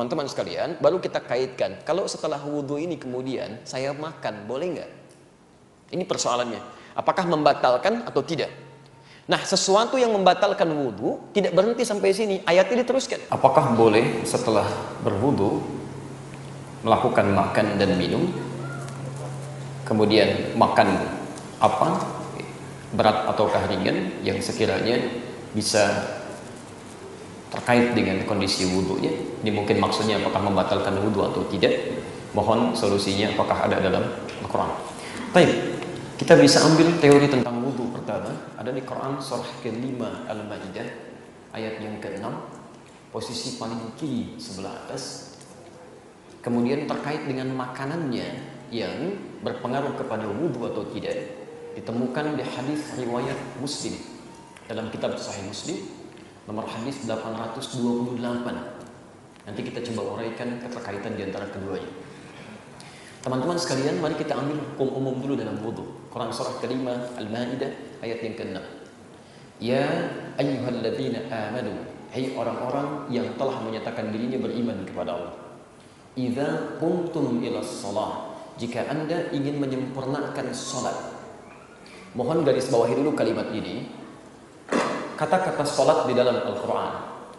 Teman-teman sekalian, baru kita kaitkan, kalau setelah wudhu ini kemudian saya makan, boleh nggak? Ini persoalannya. Apakah membatalkan atau tidak? Nah, sesuatu yang membatalkan wudhu tidak berhenti sampai sini. Ayat ini teruskan. Apakah boleh setelah berwudhu melakukan makan dan minum? Kemudian makan apa? Berat ataukah ringan yang sekiranya bisa terkait dengan kondisi wudhunya. Ini mungkin maksudnya apakah membatalkan wudhu atau tidak. Mohon solusinya apakah ada dalam Al-Quran. Baik, kita bisa ambil teori tentang wudhu pertama. Ada di Quran surah ke-5 Al-Ma'idah ayat yang ke-6, posisi paling kiri sebelah atas. Kemudian terkait dengan makanannya yang berpengaruh kepada wudhu atau tidak, ditemukan di hadis riwayat Muslim dalam kitab Sahih Muslim nomor hadis 828. Nanti kita coba uraikan keterkaitan di antara keduanya. Teman-teman sekalian, mari kita ambil hukum umum dulu dalam wudhu. Quran surah ke-5 Al-Ma'idah ayat yang ke-6. Ya ayyuhalladzina amanu, hai orang-orang yang telah menyatakan dirinya beriman kepada Allah. Idza qumtum ila shalah, jika Anda ingin menyempurnakan salat. Mohon garis bawahi dulu kalimat ini. Kata-kata salat di dalam Al-Quran,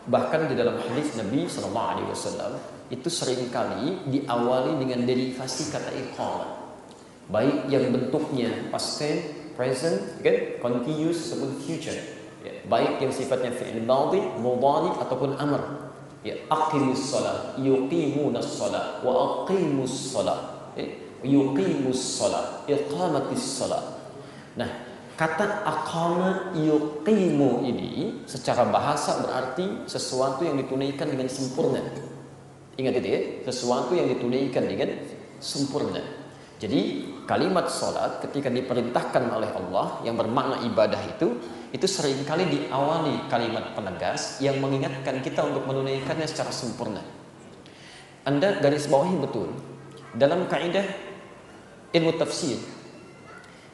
bahkan di dalam hadis Nabi SAW, itu seringkali diawali dengan derivasi kata iqamah, baik yang bentuknya past tense, present, continuous ataupun future, baik yang sifatnya fi'il madhi, mudhari ataupun amr. Aqimus shalah, yuqimunas shalah, wa aqimus shalah, yuqimus shalah, iqamatis shalah. Nah, kata aqama yuqimu ini secara bahasa berarti sesuatu yang ditunaikan dengan sempurna. Ingat itu ya, sesuatu yang ditunaikan dengan sempurna. Jadi kalimat salat ketika diperintahkan oleh Allah yang bermakna ibadah itu seringkali diawali kalimat penegas yang mengingatkan kita untuk menunaikannya secara sempurna. Anda garis bawahi betul dalam kaidah ilmu tafsir,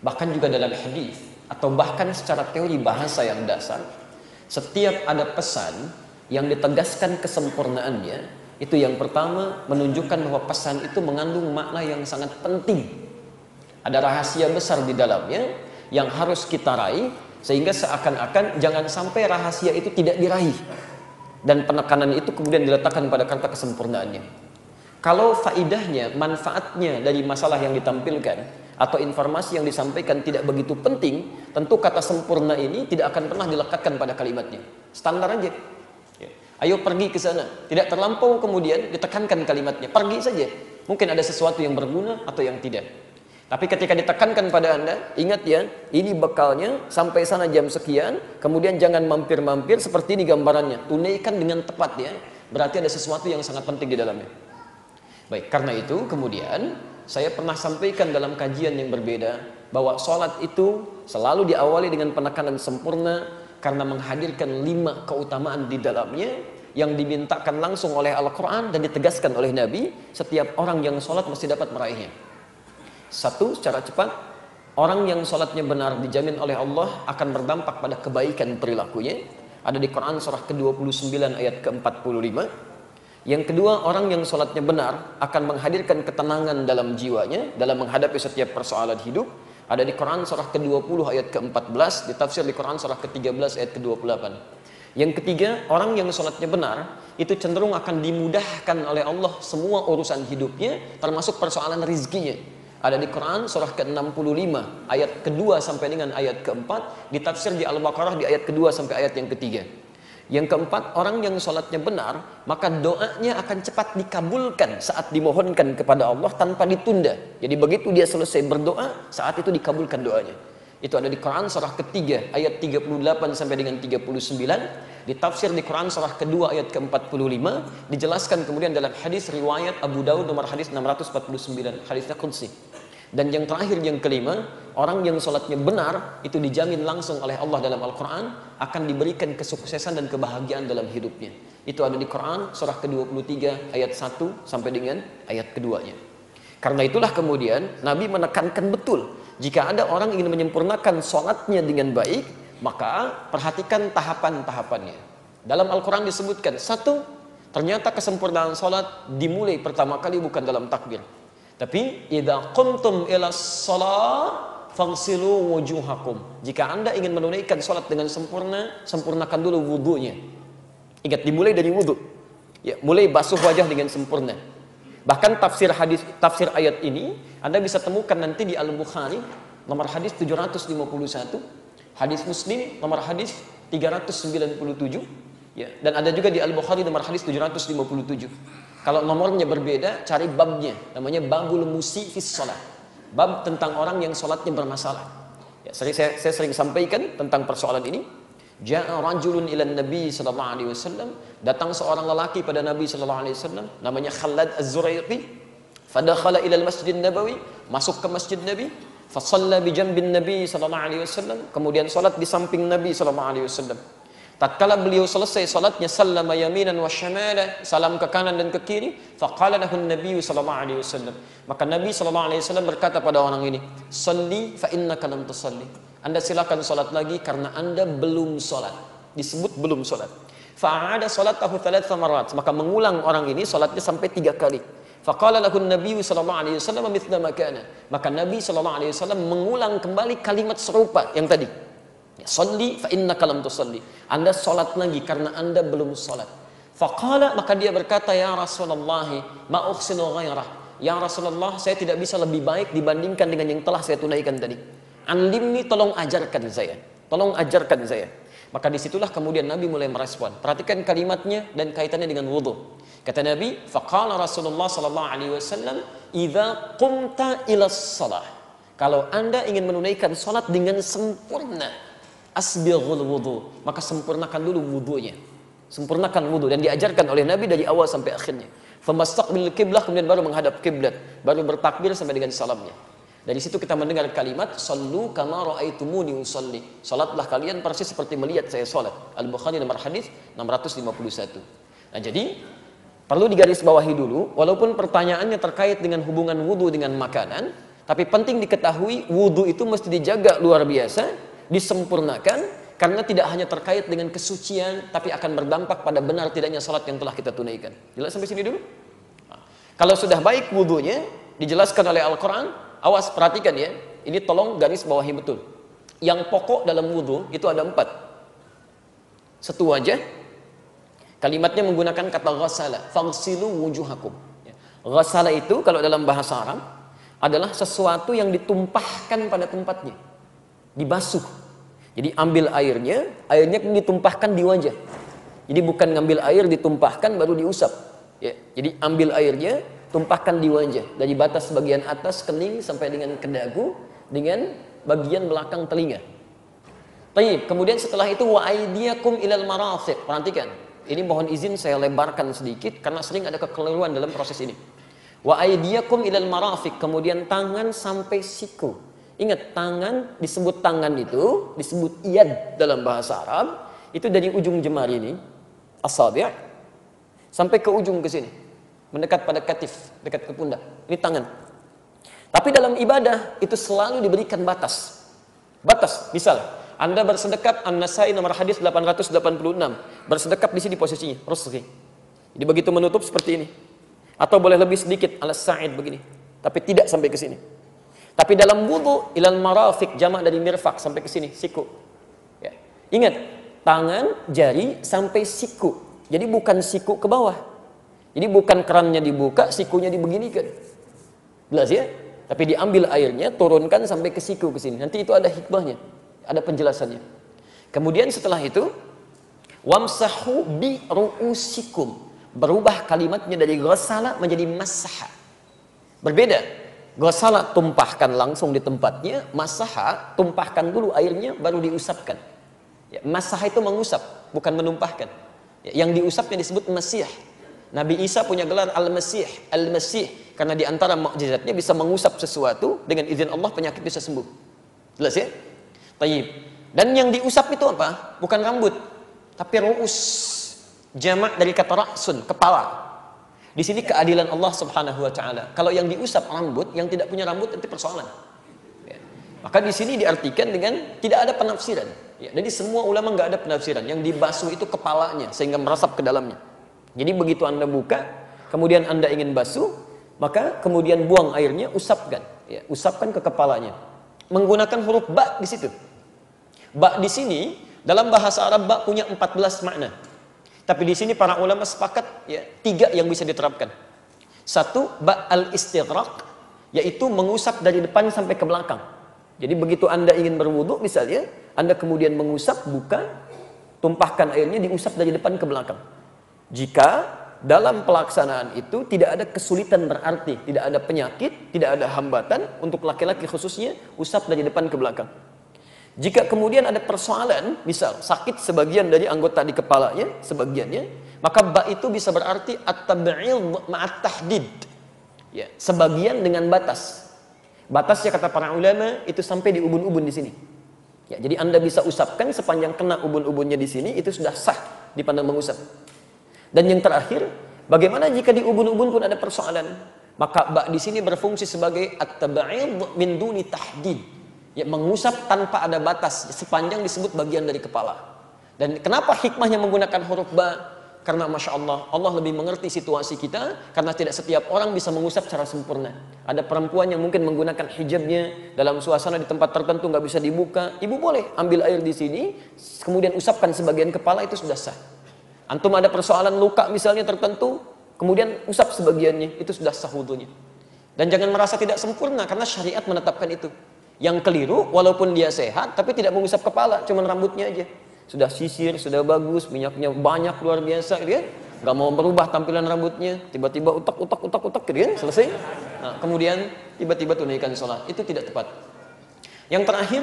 bahkan juga dalam hadis, atau bahkan secara teori bahasa yang dasar, setiap ada pesan yang ditegaskan kesempurnaannya, itu yang pertama menunjukkan bahwa pesan itu mengandung makna yang sangat penting. Ada rahasia besar di dalamnya yang harus kita raih, sehingga seakan-akan jangan sampai rahasia itu tidak diraih, dan penekanan itu kemudian diletakkan pada kata kesempurnaannya. Kalau faidahnya, manfaatnya dari masalah yang ditampilkan atau informasi yang disampaikan tidak begitu penting, tentu kata sempurna ini tidak akan pernah dilekatkan pada kalimatnya. Standar aja. Ayo pergi ke sana. Tidak terlampau kemudian ditekankan kalimatnya. Pergi saja. Mungkin ada sesuatu yang berguna atau yang tidak. Tapi ketika ditekankan pada Anda, ingat ya, ini bekalnya sampai sana jam sekian, kemudian jangan mampir-mampir, seperti ini gambarannya. Tunaikan dengan tepat ya. Berarti ada sesuatu yang sangat penting di dalamnya. Baik, karena itu kemudian saya pernah sampaikan dalam kajian yang berbeda bahwa sholat itu selalu diawali dengan penekanan sempurna karena menghadirkan 5 keutamaan di dalamnya yang dimintakan langsung oleh Al-Quran dan ditegaskan oleh Nabi. Setiap orang yang sholat mesti dapat meraihnya. Satu, secara cepat, orang yang sholatnya benar dijamin oleh Allah akan berdampak pada kebaikan perilakunya. Ada di Quran surah ke-29 ayat ke-45. Yang kedua, orang yang sholatnya benar akan menghadirkan ketenangan dalam jiwanya dalam menghadapi setiap persoalan hidup. Ada di Quran surah ke-20 ayat ke-14, ditafsir di Quran surah ke-13 ayat ke-28. Yang ketiga, orang yang sholatnya benar itu cenderung akan dimudahkan oleh Allah semua urusan hidupnya, termasuk persoalan rizkinya. Ada di Quran surah ke-65 ayat kedua sampai dengan ayat ke-4, ditafsir di Al-Baqarah di ayat kedua sampai ayat yang ketiga. Yang keempat, orang yang sholatnya benar, maka doanya akan cepat dikabulkan saat dimohonkan kepada Allah tanpa ditunda. Jadi begitu dia selesai berdoa, saat itu dikabulkan doanya. Itu ada di Quran surah ketiga ayat 38 sampai dengan 39, ditafsir di Quran surah kedua ayat ke-45, dijelaskan kemudian dalam hadis riwayat Abu Daud nomor hadis 649, hadisnya qudsi. Dan yang terakhir, yang kelima, orang yang sholatnya benar itu dijamin langsung oleh Allah dalam Al-Quran akan diberikan kesuksesan dan kebahagiaan dalam hidupnya. Itu ada di Quran surah ke-23 ayat 1 sampai dengan ayat keduanya. Karena itulah kemudian Nabi menekankan betul, jika ada orang ingin menyempurnakan sholatnya dengan baik, maka perhatikan tahapan-tahapannya. Dalam Al-Quran disebutkan, satu, Ternyata kesempurnaan salat dimulai pertama kali bukan dalam takbir, tapi idza qumtum ila shalah faghsilu wujuhakum. Jika Anda ingin menunaikan salat dengan sempurna, sempurnakan dulu wudunya. Ingat, dimulai dari wudu. Ya, mulai basuh wajah dengan sempurna. Bahkan tafsir ayat ini Anda bisa temukan nanti di Al-Bukhari nomor hadis 751, hadis Muslim nomor hadis 397. Ya, dan ada juga di Al-Bukhari nomor hadis 757. Kalau nomornya berbeda, cari babnya. Namanya babul musi fis shalah. Bab tentang orang yang salatnya bermasalah. Ya, saya sering sampaikan tentang persoalan ini. Ja'a rajulun ila Nabi sallallahu alaihi wasallam, datang seorang lelaki pada Nabi sallallahu alaihi wasallam namanya Khalad Az-Zuraiqi. Fadakhala ila al-Masjid Nabawi, masuk ke Masjid Nabi, fa shalla bi janbin Nabi sallallahu alaihi wasallam, kemudian salat di samping Nabi sallallahu alaihi wasallam. Tatkala beliau selesai salatnya, sallama yaminan wa syamala, salam ke kanan dan ke kiri, faqala lahu an-nabiy sallallahu alaihi wasallam. Maka Nabi sallallahu alaihi wasallam berkata pada orang ini, "Shalli fa innaka lam tusalli." Anda silakan salat lagi karena Anda belum salat. Disebut belum salat. Fa'ada salatahu 3 marat, maka mengulang orang ini salatnya sampai 3 kali. Faqala lahu an-nabiy sallallahu alaihi wasallam mithla ma kana. Maka Nabi sallallahu alaihi wasallam mengulang kembali kalimat serupa yang tadi. Shalli fa innaka lam tusalli. Anda salat lagi karena Anda belum salat. Faqala, maka dia berkata, ya Rasulullah, ma uhsinu ghairah. Ya Rasulullah, saya tidak bisa lebih baik dibandingkan dengan yang telah saya tunaikan tadi. Alimni, tolong ajarkan saya. Tolong ajarkan saya. Maka disitulah kemudian Nabi mulai merespon. Perhatikan kalimatnya dan kaitannya dengan wudu. Kata Nabi, faqala Rasulullah sallallahu alaihi wasallam, idza qumta ila shalah. Kalau Anda ingin menunaikan salat dengan sempurna, asbighul wudu, maka sempurnakan dulu wudunya. Sempurnakan wudu, dan diajarkan oleh Nabi dari awal sampai akhirnya. Famastaqbil qiblah, kemudian baru menghadap kiblat, baru bertakbir sampai dengan salamnya. Dari situ kita mendengar kalimat sallu kama raaitumuni usalli. Salatlah kalian persis seperti melihat saya salat. Al-Bukhari nomor hadis 651. Nah, jadi perlu digarisbawahi dulu, walaupun pertanyaannya terkait dengan hubungan wudu dengan makanan, tapi penting diketahui wudu itu mesti dijaga luar biasa, disempurnakan, karena tidak hanya terkait dengan kesucian, tapi akan berdampak pada benar tidaknya salat yang telah kita tunaikan. Jelas sampai sini dulu? Nah, kalau sudah baik wudunya, dijelaskan oleh Al-Quran, awas perhatikan ya, ini tolong garis bawahi betul. Yang pokok dalam wudu itu ada 4. Satu wajah, kalimatnya menggunakan kata ghasala, faghsilu wujuhakum. Ghasala itu kalau dalam bahasa Arab adalah sesuatu yang ditumpahkan pada tempatnya, dibasuh. Jadi ambil airnya ditumpahkan di wajah. Jadi bukan ngambil air ditumpahkan baru diusap. Ya, jadi ambil airnya, tumpahkan di wajah dari batas bagian atas kening sampai dengan ke dagu dengan bagian belakang telinga. Baik, kemudian setelah itu wa aydiyakum ilal marafiq. Perhatikan, ini mohon izin saya lebarkan sedikit karena sering ada kekeliruan dalam proses ini. Wa aydiyakum ilal marafiq, kemudian tangan sampai siku. Ingat, tangan, disebut tangan itu, disebut iyad dalam bahasa Arab, itu dari ujung jemari ini, asabi', sampai ke ujung ke sini, mendekat pada katif, dekat ke pundak. Ini tangan. Tapi dalam ibadah, itu selalu diberikan batas. Batas, misal, Anda bersedekap, An-Nasai nomor hadis 886, bersedekap di sini posisinya, rusghi. Jadi begitu menutup seperti ini. Atau boleh lebih sedikit, al-sa'id begini. Tapi tidak sampai ke sini. Tapi dalam wudu ilal marafiq, jamak dari mirfaq, sampai ke sini, siku. Ya. Ingat, tangan, jari sampai siku. Jadi bukan siku ke bawah. Jadi bukan kerannya dibuka, sikunya dibeginikan. Jelas ya? Tapi diambil airnya, turunkan sampai ke siku ke sini. Nanti itu ada hikmahnya, ada penjelasannya. Kemudian setelah itu, wamsahu bi ru'usikum. Berubah kalimatnya dari ghasala menjadi masaha. Berbeda. Ghasala tumpahkan langsung di tempatnya, masaha tumpahkan dulu airnya baru diusapkan. Ya, masaha itu mengusap, bukan menumpahkan. Ya, yang diusapnya disebut masih. Nabi Isa punya gelar al-masih, al-masih karena di antara mukjizatnya bisa mengusap sesuatu dengan izin Allah penyakit bisa sembuh. Jelas ya? Tayyib. Dan yang diusap itu apa? Bukan rambut, tapi ru'us. Jamak dari kata ra'sun, kepala. Di sini keadilan Allah Subhanahu wa taala. Kalau yang diusap rambut, yang tidak punya rambut itu persoalan. Ya. Maka di sini diartikan dengan tidak ada penafsiran. Ya. Jadi semua ulama nggak ada penafsiran. Yang dibasuh itu kepalanya sehingga meresap ke dalamnya. Jadi begitu Anda buka, kemudian Anda ingin basuh, maka kemudian buang airnya, usapkan, ya, usapkan ke kepalanya. Menggunakan huruf ba di situ. Ba di sini dalam bahasa Arab ba punya 14 makna. Tapi di sini para ulama sepakat ya 3 yang bisa diterapkan. Satu, ba al-istighraq, yaitu mengusap dari depan sampai ke belakang. Jadi begitu Anda ingin berwudu misalnya, Anda kemudian mengusap, buka, tumpahkan airnya, diusap dari depan ke belakang. Jika dalam pelaksanaan itu tidak ada kesulitan berarti, tidak ada penyakit, tidak ada hambatan, untuk laki-laki khususnya, usap dari depan ke belakang. Jika kemudian ada persoalan, misal sakit sebagian dari anggota di kepalanya, sebagiannya, maka ba itu bisa berarti at-tab'id ma'at tahdid. Ya, sebagian dengan batas. Batasnya kata para ulama itu sampai di ubun-ubun di sini. Ya, jadi Anda bisa usapkan sepanjang kena ubun-ubunnya di sini, itu sudah sah dipandang mengusap. Dan yang terakhir, bagaimana jika di ubun-ubun pun ada persoalan? Maka ba di sini berfungsi sebagai at-tab'id min duni tahdid. Ya, mengusap tanpa ada batas, sepanjang disebut bagian dari kepala. Dan kenapa hikmahnya menggunakan huruf ba? Karena Masya Allah, Allah lebih mengerti situasi kita, karena tidak setiap orang bisa mengusap secara sempurna. Ada perempuan yang mungkin menggunakan hijabnya dalam suasana di tempat tertentu nggak bisa dibuka. Ibu boleh ambil air di sini, kemudian usapkan sebagian kepala, itu sudah sah. Antum ada persoalan luka misalnya tertentu, kemudian usap sebagiannya, itu sudah sah wudunya. Dan jangan merasa tidak sempurna, karena syariat menetapkan itu. Yang keliru, walaupun dia sehat, tapi tidak mengusap kepala, cuma rambutnya aja. Sudah sisir, sudah bagus, minyaknya banyak luar biasa, gitu kan? Gak mau berubah tampilan rambutnya, tiba-tiba utak, gitu kan? Selesai. Nah, kemudian tiba-tiba tunaikan sholat, itu tidak tepat. Yang terakhir,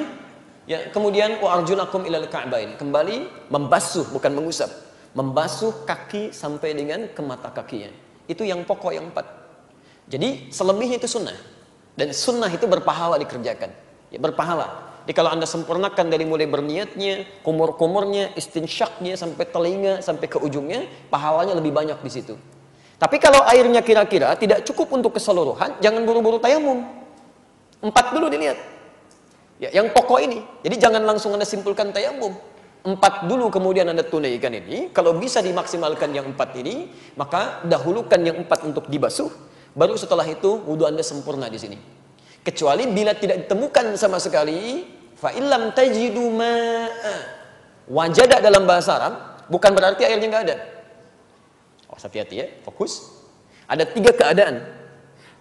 ya kemudian wa arjulakum ilal ka'bain, kembali membasuh, bukan mengusap, membasuh kaki sampai dengan ke mata kakinya. Itu yang pokok yang 4. Jadi selebihnya itu sunnah, dan sunnah itu berpahala dikerjakan, ya, berpahala. Jadi kalau Anda sempurnakan dari mulai berniatnya, kumur-kumurnya, istinsyaknya, sampai telinga, sampai ke ujungnya, pahalanya lebih banyak di situ. Tapi kalau airnya kira-kira tidak cukup untuk keseluruhan, jangan buru-buru tayamum. 4 dulu dilihat. Ya, yang pokok ini. Jadi jangan langsung Anda simpulkan tayamum. 4 dulu kemudian Anda tunaikan ini. Kalau bisa dimaksimalkan yang 4 ini, maka dahulukan yang 4 untuk dibasuh. Baru setelah itu wudu Anda sempurna di sini. Kecuali bila tidak ditemukan sama sekali, fa illam tajidu ma'a. Wajada dalam bahasa Arab bukan berarti airnya nggak ada. Oh, hati-hati ya, fokus. Ada 3 keadaan.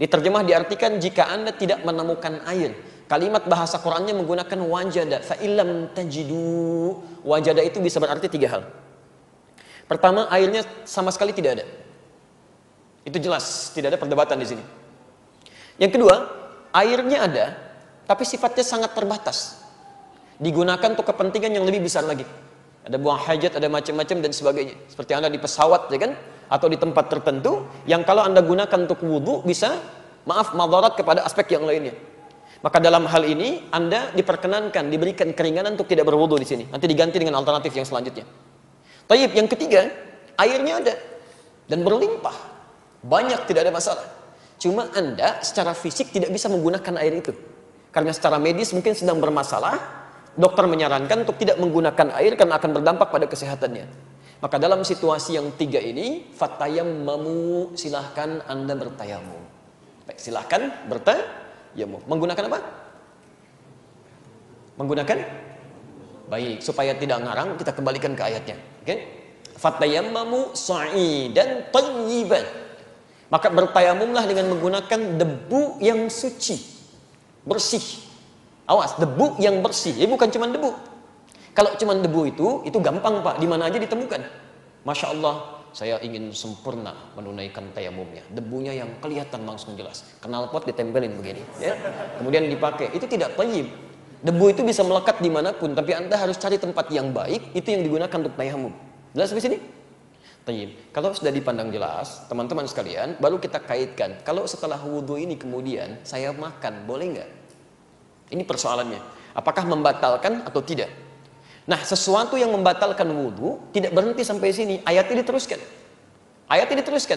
Diterjemah diartikan jika Anda tidak menemukan air. Kalimat bahasa Qur'annya menggunakan wajada. Fa illam tajidu. Wajada itu bisa berarti 3 hal. Pertama, airnya sama sekali tidak ada. Itu jelas, tidak ada perdebatan di sini. Yang kedua, airnya ada, tapi sifatnya sangat terbatas. Digunakan untuk kepentingan yang lebih besar lagi. Ada buang hajat, ada macam-macam dan sebagainya. Seperti Anda di pesawat, ya kan? Atau di tempat tertentu, yang kalau Anda gunakan untuk wudu, bisa, madarat kepada aspek yang lainnya. Maka dalam hal ini, Anda diperkenankan, diberikan keringanan untuk tidak berwudu di sini. Nanti diganti dengan alternatif yang selanjutnya. Taib, yang ketiga, airnya ada. Dan berlimpah. Banyak, tidak ada masalah. Cuma Anda secara fisik tidak bisa menggunakan air itu. Karena secara medis mungkin sedang bermasalah, dokter menyarankan untuk tidak menggunakan air karena akan berdampak pada kesehatannya. Maka dalam situasi yang 3 ini, fatayammamu, silahkan Anda bertayamum. Baik, silahkan bertayamum. Menggunakan apa? Menggunakan? Baik, supaya tidak ngarang, kita kembalikan ke ayatnya. Oke? Fatayammamu sa'idan thayyiban. Maka bertayamumlah dengan menggunakan debu yang suci, bersih. Awas, debu yang bersih. Jadi bukan cuma debu. Kalau cuma debu itu gampang Pak, di mana aja ditemukan. Masya Allah, saya ingin sempurna menunaikan tayamumnya. Debunya yang kelihatan langsung jelas. Knalpot ditempelin begini, ya. Kemudian dipakai. Itu tidak thayyib. Debu itu bisa melekat dimanapun, tapi Anda harus cari tempat yang baik. Itu yang digunakan untuk tayamum. Jelas sampai sini? Tayyib. Kalau sudah dipandang jelas, teman-teman sekalian, baru kita kaitkan. Kalau setelah wudhu ini kemudian saya makan, boleh nggak? Ini persoalannya. Apakah membatalkan atau tidak? Nah, sesuatu yang membatalkan wudhu tidak berhenti sampai sini. Ayatnya diteruskan. Ayatnya diteruskan.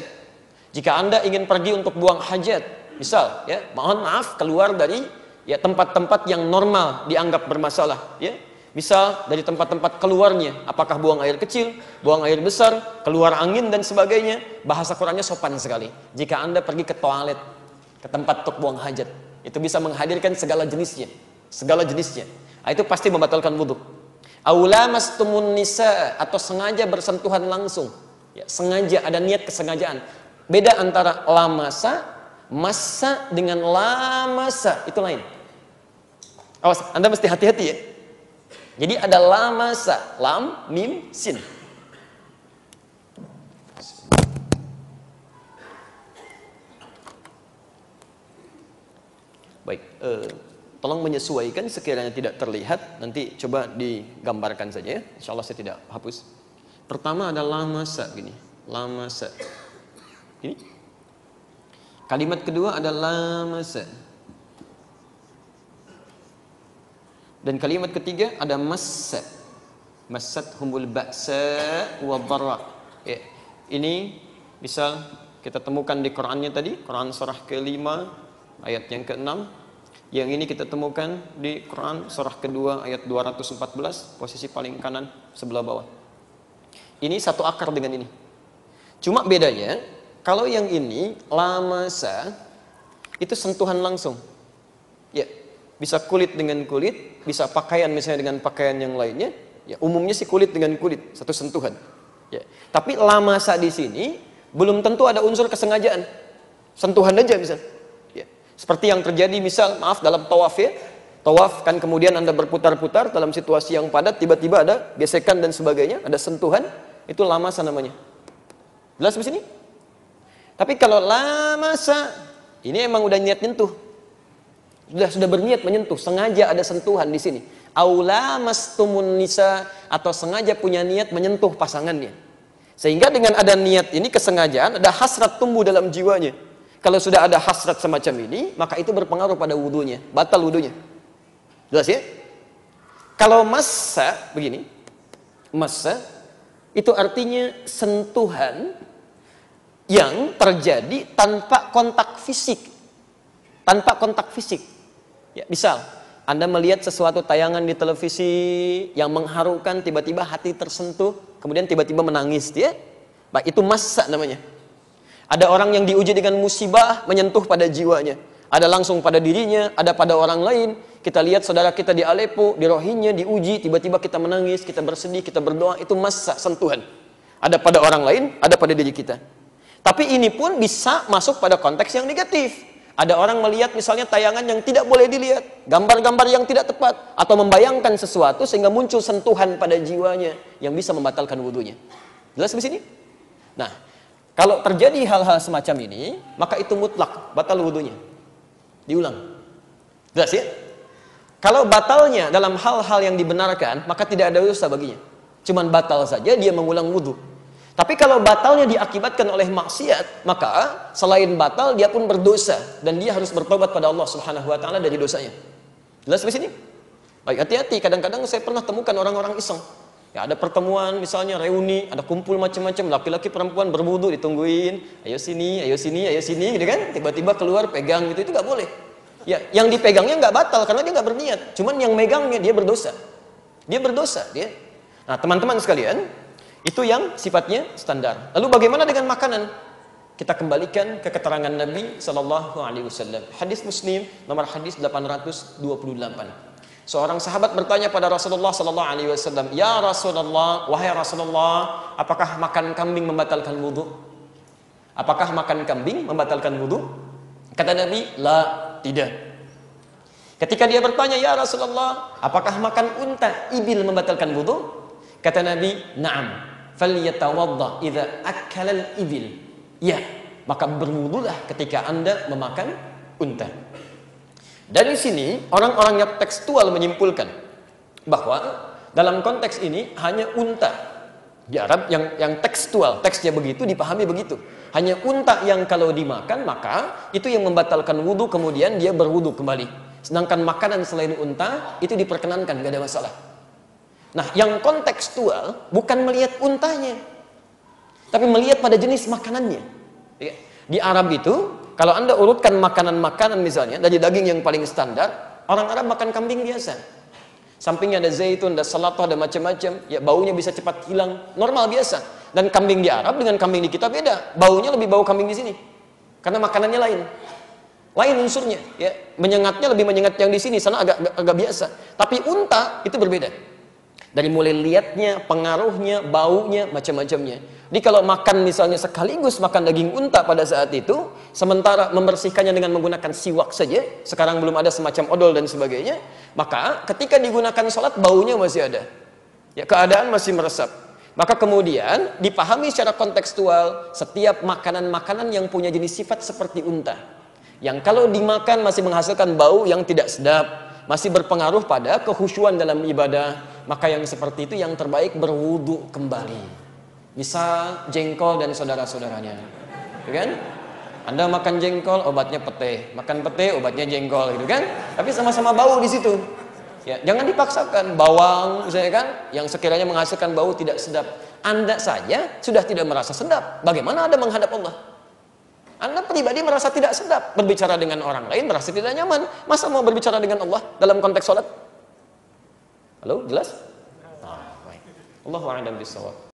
Jika Anda ingin pergi untuk buang hajat, misal, ya, mohon maaf keluar dari ya tempat-tempat yang normal dianggap bermasalah, ya. Misal dari tempat-tempat keluarnya, apakah buang air kecil, buang air besar, keluar angin dan sebagainya. Bahasa Qurannya sopan sekali. Jika Anda pergi ke toilet, ke tempat untuk buang hajat, itu bisa menghadirkan segala jenisnya. Segala jenisnya. Nah, itu pasti membatalkan wudhu. Aula mastumun nisa, atau sengaja bersentuhan langsung. Ya, sengaja, ada niat kesengajaan. Beda antara lamasa, massa dengan lamasa, itu lain. Awas, Anda mesti hati-hati ya. Jadi ada lamasa, lam, mim, sin. Baik, tolong menyesuaikan sekiranya tidak terlihat, nanti coba digambarkan saja ya. Insya Allah saya tidak hapus. Pertama ada lamasa gini, lamasa. Ini. Kalimat kedua ada lamasa. Dan kalimat ketiga ada massa. Massat humul ba'sa wa dharra. Ya. Ini misal kita temukan di Qur'annya tadi, Quran surah ke-5 ayat yang ke-6. Yang ini kita temukan di Quran surah kedua ayat 214, posisi paling kanan sebelah bawah. Ini satu akar dengan ini. Cuma bedanya, kalau yang ini lamasa itu sentuhan langsung. Ya, bisa kulit dengan kulit, bisa pakaian misalnya dengan pakaian yang lainnya. Ya, umumnya sih kulit dengan kulit, satu sentuhan. Ya. Tapi lamasa di sini belum tentu ada unsur kesengajaan. Sentuhan aja misal. Ya. Seperti yang terjadi misal, maaf dalam tawaf ya. Tawaf kan kemudian Anda berputar-putar dalam situasi yang padat, tiba-tiba ada gesekan dan sebagainya, ada sentuhan, itu lamasa namanya. Jelas di sini? Tapi kalau lamasa, ini emang udah niat nyentuh. Sudah berniat menyentuh, sengaja ada sentuhan di sini. Aula mastumun nisa, atau sengaja punya niat menyentuh pasangannya. Sehingga dengan ada niat ini kesengajaan, ada hasrat tumbuh dalam jiwanya. Kalau sudah ada hasrat semacam ini, maka itu berpengaruh pada wudunya, batal wudunya. Jelas ya? Kalau massa begini, massa itu artinya sentuhan yang terjadi tanpa kontak fisik. Tanpa kontak fisik. Ya, misal, Anda melihat sesuatu tayangan di televisi yang mengharukan, tiba-tiba hati tersentuh, kemudian tiba-tiba menangis, ya. Baik, itu massa namanya. Ada orang yang diuji dengan musibah, menyentuh pada jiwanya. Ada langsung pada dirinya, ada pada orang lain. Kita lihat saudara kita di Aleppo, di Rohingya, diuji, tiba-tiba kita menangis, kita bersedih, kita berdoa, itu massa, sentuhan. Ada pada orang lain, ada pada diri kita. Tapi ini pun bisa masuk pada konteks yang negatif. Ada orang melihat misalnya tayangan yang tidak boleh dilihat, gambar-gambar yang tidak tepat, atau membayangkan sesuatu sehingga muncul sentuhan pada jiwanya yang bisa membatalkan wudunya. Jelas di sini? Nah, kalau terjadi hal-hal semacam ini, maka itu mutlak, batal wudunya. Diulang. Jelas ya? Kalau batalnya dalam hal-hal yang dibenarkan, maka tidak ada dosa baginya. Cuman batal saja dia mengulang wudu. Tapi kalau batalnya diakibatkan oleh maksiat, maka selain batal dia pun berdosa dan dia harus bertobat pada Allah Subhanahu wa taala dari dosanya. Jelas di sini? Baik, hati-hati, kadang-kadang saya pernah temukan orang-orang iseng. Ya, ada pertemuan misalnya reuni, ada kumpul macam-macam, laki-laki perempuan berwudu ditungguin, ayo sini, ayo sini, ayo sini gitu kan. Tiba-tiba keluar pegang gitu, itu enggak boleh. Ya, yang dipegangnya enggak batal karena dia enggak berniat. Cuman yang megangnya dia berdosa. Dia berdosa, dia. Nah, teman-teman sekalian, itu yang sifatnya standar. Lalu bagaimana dengan makanan? Kita kembalikan ke keterangan Nabi sallallahu alaihi wasallam. Hadis Muslim nomor hadis 828. Seorang sahabat bertanya pada Rasulullah sallallahu alaihi wasallam, "Ya Rasulullah, wahai Rasulullah, apakah makan kambing membatalkan wudu?" Apakah makan kambing membatalkan wudu? Kata Nabi, "La, tidak." Ketika dia bertanya, "Ya Rasulullah, apakah makan unta, ibil membatalkan wudu?" Kata Nabi, "Na'am. Falyatawadda idza akala al-ibil." Ya, maka berwudulah ketika Anda memakan unta. Dari sini orang-orang yang tekstual menyimpulkan bahwa dalam konteks ini hanya unta. Di Arab yang tekstual, teksnya begitu dipahami begitu. Hanya unta yang kalau dimakan maka itu yang membatalkan wudu, kemudian dia berwudu kembali. Sedangkan makanan selain unta itu diperkenankan, gak ada masalah. Nah, yang kontekstual bukan melihat untanya, tapi melihat pada jenis makanannya. Di Arab itu, kalau Anda urutkan makanan-makanan misalnya, dari daging yang paling standar, orang Arab makan kambing biasa. Sampingnya ada zaitun, ada salatah, ada macam-macam. Ya, baunya bisa cepat hilang. Normal biasa. Dan kambing di Arab dengan kambing di kita beda. Baunya lebih bau kambing di sini. Karena makanannya lain. Lain unsurnya. Ya, menyengatnya lebih menyengat yang di sini. Sana agak biasa. Tapi unta itu berbeda. Dari mulai lihatnya, pengaruhnya, baunya, macam-macamnya. Jadi kalau makan misalnya sekaligus makan daging unta pada saat itu, sementara membersihkannya dengan menggunakan siwak saja, sekarang belum ada semacam odol dan sebagainya, maka ketika digunakan sholat baunya masih ada. Ya, keadaan masih meresap. Maka kemudian dipahami secara kontekstual setiap makanan-makanan yang punya jenis sifat seperti unta. Yang kalau dimakan masih menghasilkan bau yang tidak sedap, masih berpengaruh pada kekhusyuan dalam ibadah, maka yang seperti itu yang terbaik berwudu kembali. Misal jengkol dan saudara-saudaranya, gitu kan? Anda makan jengkol, obatnya pete, makan pete, obatnya jengkol, gitu kan? Tapi sama-sama bau di situ. Ya, jangan dipaksakan. Bawang, misalnya kan, yang sekiranya menghasilkan bau tidak sedap. Anda saja sudah tidak merasa sedap. Bagaimana Anda menghadap Allah? Anda pribadi merasa tidak sedap, berbicara dengan orang lain merasa tidak nyaman. Masa mau berbicara dengan Allah dalam konteks sholat? Halo, jelas? Baik. Allahu a'lam bishawab.